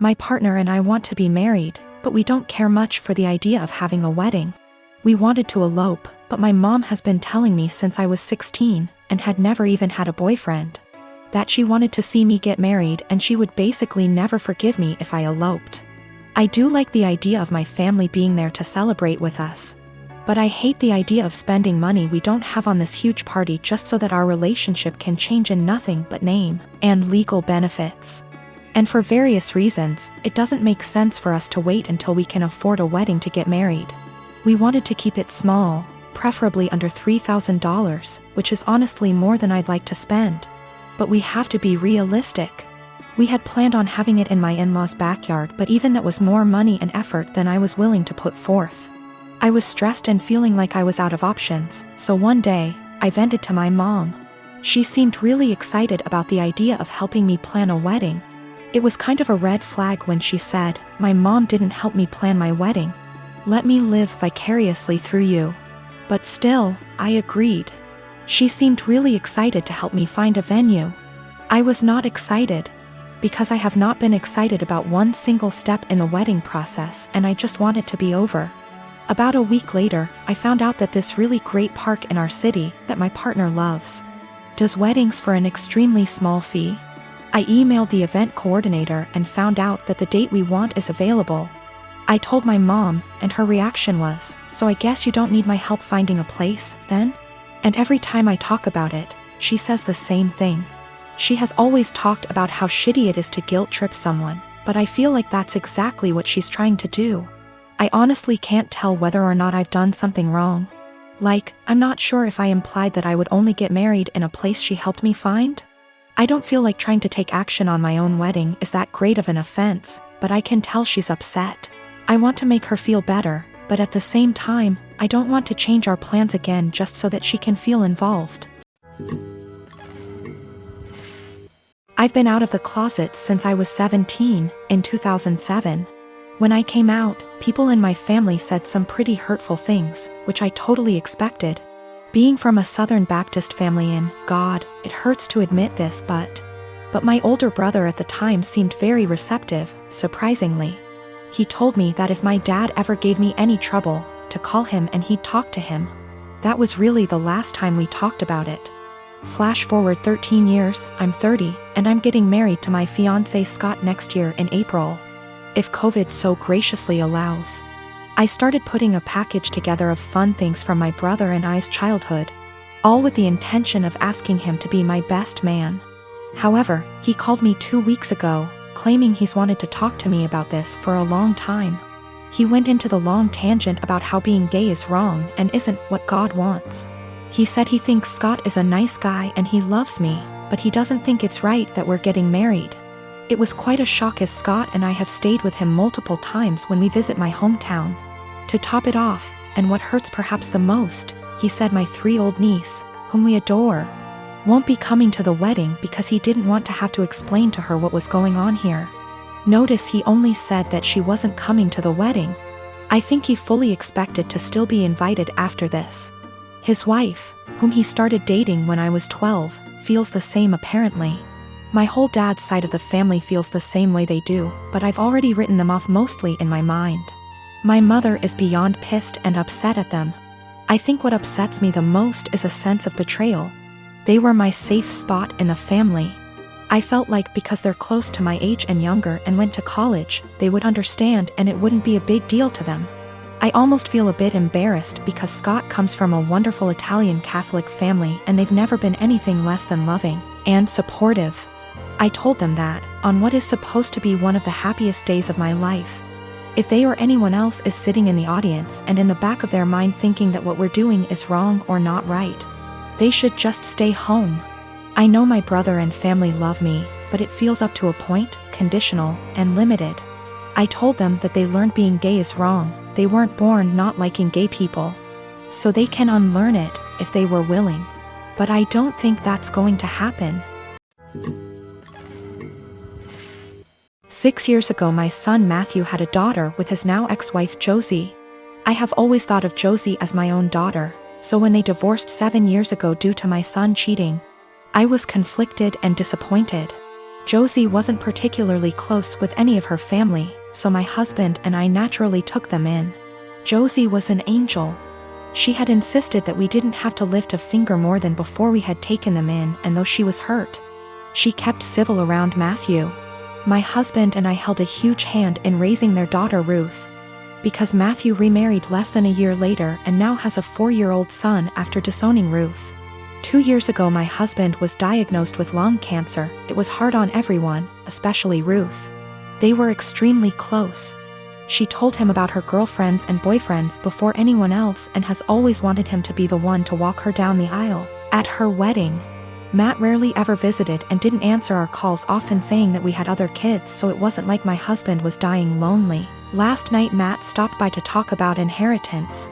My partner and I want to be married, but we don't care much for the idea of having a wedding. We wanted to elope, but my mom has been telling me since I was 16, and had never even had a boyfriend, that she wanted to see me get married and she would basically never forgive me if I eloped. I do like the idea of my family being there to celebrate with us, but I hate the idea of spending money we don't have on this huge party just so that our relationship can change in nothing but name and legal benefits. And for various reasons, it doesn't make sense for us to wait until we can afford a wedding to get married. We wanted to keep it small, preferably under $3,000, which is honestly more than I'd like to spend. But we have to be realistic. We had planned on having it in my in-laws' backyard, but even that was more money and effort than I was willing to put forth. I was stressed and feeling like I was out of options, so one day, I vented to my mom. She seemed really excited about the idea of helping me plan a wedding. It was kind of a red flag when she said, "My mom didn't help me plan my wedding. Let me live vicariously through you." But still, I agreed. She seemed really excited to help me find a venue. I was not excited, because I have not been excited about one single step in the wedding process, and I just want it to be over. About a week later, I found out that this really great park in our city, that my partner loves, does weddings for an extremely small fee. I emailed the event coordinator and found out that the date we want is available. I told my mom, and her reaction was, "So I guess you don't need my help finding a place, then?" And every time I talk about it, she says the same thing. She has always talked about how shitty it is to guilt trip someone, but I feel like that's exactly what she's trying to do. I honestly can't tell whether or not I've done something wrong. Like, I'm not sure if I implied that I would only get married in a place she helped me find. I don't feel like trying to take action on my own wedding is that great of an offense, but I can tell she's upset. I want to make her feel better, but at the same time, I don't want to change our plans again just so that she can feel involved. I've been out of the closet since I was 17, in 2007. When I came out, people in my family said some pretty hurtful things, which I totally expected. Being from a Southern Baptist family in, God, it hurts to admit this, but my older brother at the time seemed very receptive, surprisingly. He told me that if my dad ever gave me any trouble, to call him and he'd talk to him. That was really the last time we talked about it. Flash forward 13 years, I'm 30, and I'm getting married to my fiancé Scott next year in April, if COVID so graciously allows. I started putting a package together of fun things from my brother and I's childhood, all with the intention of asking him to be my best man. However, he called me 2 weeks ago, claiming he's wanted to talk to me about this for a long time. He went into the long tangent about how being gay is wrong and isn't what God wants. He said he thinks Scott is a nice guy and he loves me, but he doesn't think it's right that we're getting married. It was quite a shock, as Scott and I have stayed with him multiple times when we visit my hometown. To top it off, and what hurts perhaps the most, he said my 3-year-old niece, whom we adore, won't be coming to the wedding because he didn't want to have to explain to her what was going on here. Notice he only said that she wasn't coming to the wedding. I think he fully expected to still be invited after this. His wife, whom he started dating when I was 12, feels the same apparently. My whole dad's side of the family feels the same way they do, but I've already written them off mostly in my mind. My mother is beyond pissed and upset at them. I think what upsets me the most is a sense of betrayal. They were my safe spot in the family. I felt like because they're close to my age and younger and went to college, they would understand and it wouldn't be a big deal to them. I almost feel a bit embarrassed because Scott comes from a wonderful Italian Catholic family and they've never been anything less than loving and supportive. I told them that, on what is supposed to be one of the happiest days of my life, if they or anyone else is sitting in the audience and in the back of their mind thinking that what we're doing is wrong or not right, they should just stay home. I know my brother and family love me, but it feels up to a point, conditional, and limited. I told them that they learned being gay is wrong, they weren't born not liking gay people. So they can unlearn it, if they were willing. But I don't think that's going to happen. 6 years ago my son Matthew had a daughter with his now ex-wife Josie. I have always thought of Josie as my own daughter, so when they divorced 7 years ago due to my son cheating, I was conflicted and disappointed. Josie wasn't particularly close with any of her family, so my husband and I naturally took them in. Josie was an angel. She had insisted that we didn't have to lift a finger more than before we had taken them in, and though she was hurt, she kept civil around Matthew. My husband and I held a huge hand in raising their daughter Ruth, because Matthew remarried less than a year later and now has a 4-year-old son after disowning Ruth. 2 years ago my husband was diagnosed with lung cancer. It was hard on everyone, especially Ruth. They were extremely close. She told him about her girlfriends and boyfriends before anyone else and has always wanted him to be the one to walk her down the aisle at her wedding. Matt rarely ever visited and didn't answer our calls, often saying that we had other kids, so it wasn't like my husband was dying lonely. Last night Matt stopped by to talk about inheritance.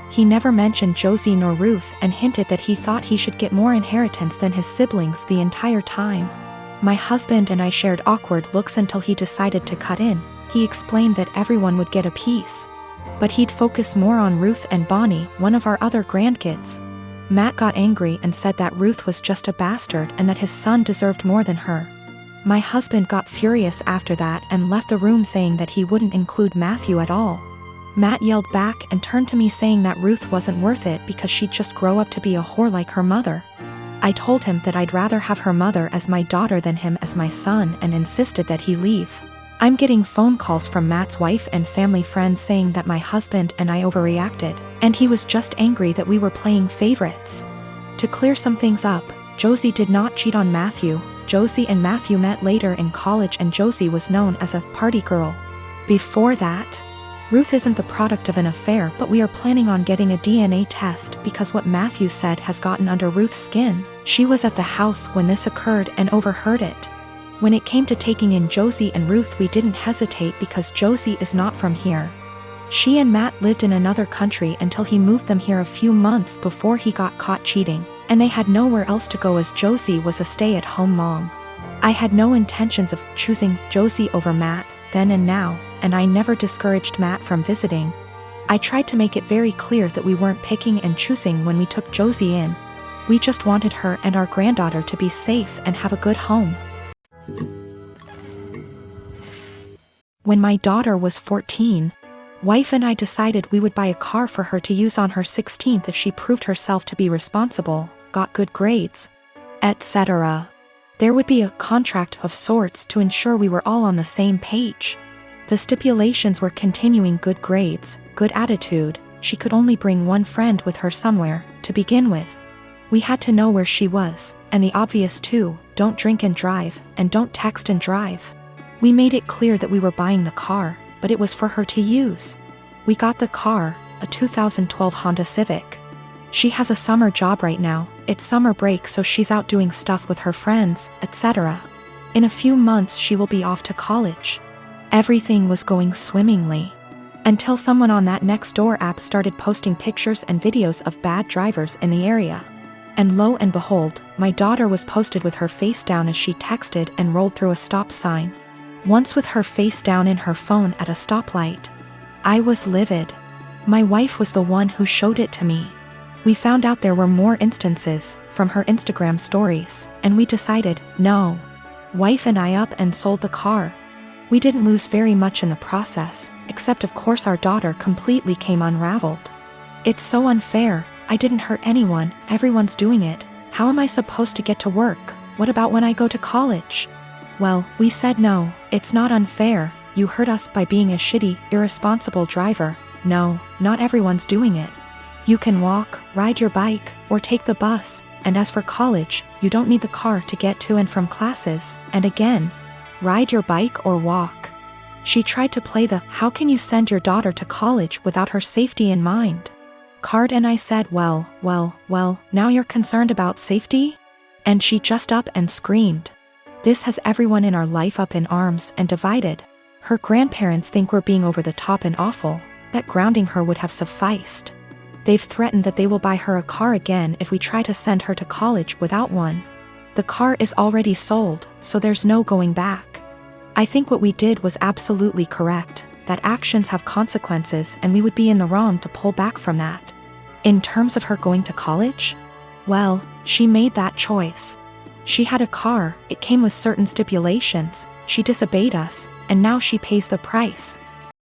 He never mentioned Josie nor Ruth and hinted that he thought he should get more inheritance than his siblings the entire time. My husband and I shared awkward looks until he decided to cut in. He explained that everyone would get a piece, but he'd focus more on Ruth and Bonnie, one of our other grandkids. Matt got angry and said that Ruth was just a bastard and that his son deserved more than her. My husband got furious after that and left the room saying that he wouldn't include Matthew at all. Matt yelled back and turned to me saying that Ruth wasn't worth it because she'd just grow up to be a whore like her mother. I told him that I'd rather have her mother as my daughter than him as my son and insisted that he leave. I'm getting phone calls from Matt's wife and family friends saying that my husband and I overreacted, and he was just angry that we were playing favorites. To clear some things up, Josie did not cheat on Matthew. Josie and Matthew met later in college and Josie was known as a party girl. Before that, Ruth isn't the product of an affair, but we are planning on getting a DNA test because what Matthew said has gotten under Ruth's skin. She was at the house when this occurred and overheard it. When it came to taking in Josie and Ruth, we didn't hesitate because Josie is not from here. She and Matt lived in another country until he moved them here a few months before he got caught cheating, and they had nowhere else to go as Josie was a stay-at-home mom. I had no intentions of choosing Josie over Matt then and now, and I never discouraged Matt from visiting. I tried to make it very clear that we weren't picking and choosing when we took Josie in. We just wanted her and our granddaughter to be safe and have a good home. When my daughter was 14, wife and I decided we would buy a car for her to use on her 16th if she proved herself to be responsible, got good grades, etc. There would be a contract of sorts to ensure we were all on the same page. The stipulations were continuing good grades, good attitude, she could only bring one friend with her somewhere, to begin with. We had to know where she was, and the obvious too, don't drink and drive, and don't text and drive. We made it clear that we were buying the car, but it was for her to use. We got the car, a 2012 Honda Civic. She has a summer job right now, it's summer break so she's out doing stuff with her friends, etc. In a few months she will be off to college. Everything was going swimmingly. Until someone on that Nextdoor app started posting pictures and videos of bad drivers in the area. And lo and behold, my daughter was posted with her face down as she texted and rolled through a stop sign. Once with her face down in her phone at a stoplight. I was livid. My wife was the one who showed it to me. We found out there were more instances from her Instagram stories, and we decided, no. Wife and I up and sold the car. We didn't lose very much in the process, except of course our daughter completely came unraveled. It's so unfair. I didn't hurt anyone, everyone's doing it. How am I supposed to get to work? What about when I go to college? Well, we said no, it's not unfair. You hurt us by being a shitty, irresponsible driver. No, not everyone's doing it. You can walk, ride your bike, or take the bus, and as for college, you don't need the car to get to and from classes, and again, ride your bike or walk. She tried to play the, how can you send your daughter to college without her safety in mind? Card, and I said, well, now you're concerned about safety? And she just up and screamed. This has everyone in our life up in arms and divided. Her grandparents think we're being over the top and awful, that grounding her would have sufficed. They've threatened that they will buy her a car again if we try to send her to college without one. The car is already sold, so there's no going back. I think what we did was absolutely correct, that actions have consequences and we would be in the wrong to pull back from that. In terms of her going to college? Well, she made that choice. She had a car, it came with certain stipulations, she disobeyed us, and now she pays the price.